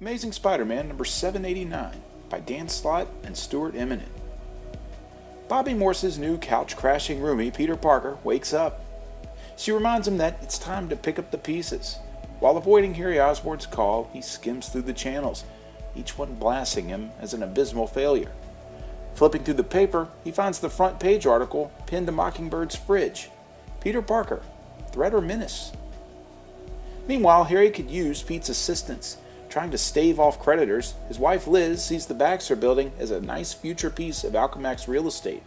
Amazing Spider-Man number 789 by Dan Slott and Stuart Immonen. Bobby Morse's new couch-crashing roomie, Peter Parker, wakes up. She reminds him that it's time to pick up the pieces. While avoiding Harry Osborn's call, he skims through the channels, each one blasting him as an abysmal failure. Flipping through the paper, he finds the front page article pinned to Mockingbird's fridge. Peter Parker, threat or menace? Meanwhile, Harry could use Pete's assistance. Trying to stave off creditors, his wife Liz sees the Baxter building as a nice future piece of Alchemax real estate.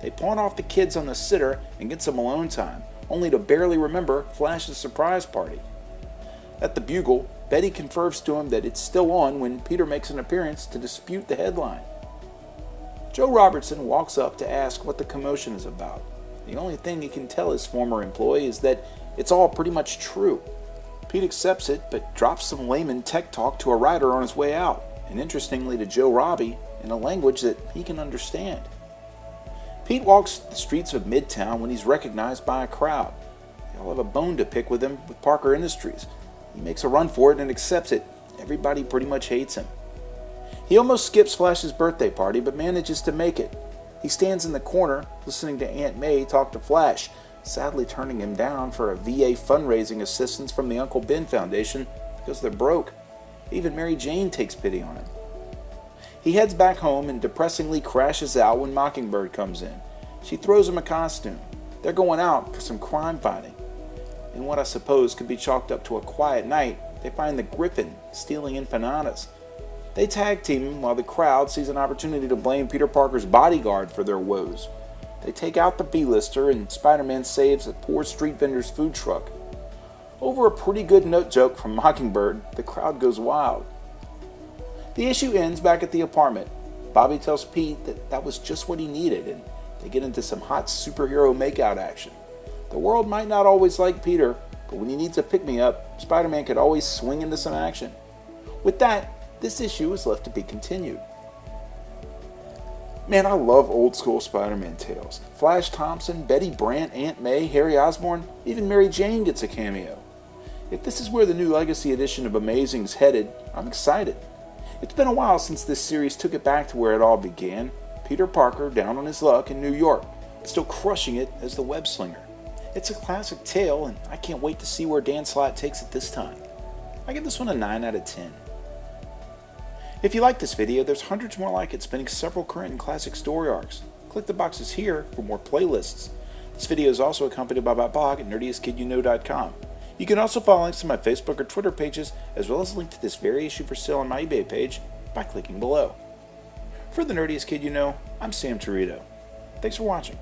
They pawn off the kids on the sitter and get some alone time, only to barely remember Flash's surprise party. At the Bugle, Betty confirms to him that it's still on when Peter makes an appearance to dispute the headline. Joe Robertson walks up to ask what the commotion is about. The only thing he can tell his former employee is that it's all pretty much true. Pete accepts it, but drops some layman tech talk to a writer on his way out, and interestingly to Joe Robbie, in a language that he can understand. Pete walks the streets of Midtown when he's recognized by a crowd. They all have a bone to pick with him with Parker Industries. He makes a run for it and accepts it. Everybody pretty much hates him. He almost skips Flash's birthday party, but manages to make it. He stands in the corner, listening to Aunt May talk to Flash, sadly turning him down for a VA fundraising assistance from the Uncle Ben Foundation because they're broke. Even Mary Jane takes pity on him. He heads back home and depressingly crashes out when Mockingbird comes in. She throws him a costume. They're going out for some crime fighting. In what I suppose could be chalked up to a quiet night, they find the Griffin stealing empanadas. They tag team him while the crowd sees an opportunity to blame Peter Parker's bodyguard for their woes. They take out the B-lister and Spider-Man saves a poor street vendor's food truck. Over a pretty good note joke from Mockingbird, the crowd goes wild. The issue ends back at the apartment. Bobby tells Pete that was just what he needed, and they get into some hot superhero makeout action. The world might not always like Peter, but when he needs a pick-me-up, Spider-Man could always swing into some action. With that, this issue is left to be continued. Man, I love old school Spider-Man tales. Flash Thompson, Betty Brant, Aunt May, Harry Osborn, even Mary Jane gets a cameo. If this is where the new Legacy edition of Amazing's headed, I'm excited. It's been a while since this series took it back to where it all began. Peter Parker down on his luck in New York, but still crushing it as the web slinger. It's a classic tale, and I can't wait to see where Dan Slott takes it this time. I give this one a 9 out of 10. If you like this video, there's hundreds more like it spanning several current and classic story arcs. Click the boxes here for more playlists. This video is also accompanied by my blog at nerdiestkidyouknow.com. You can also follow links to my Facebook or Twitter pages, as well as a link to this very issue for sale on my eBay page by clicking below. For the Nerdiest Kid You Know, I'm Sam Torito. Thanks for watching.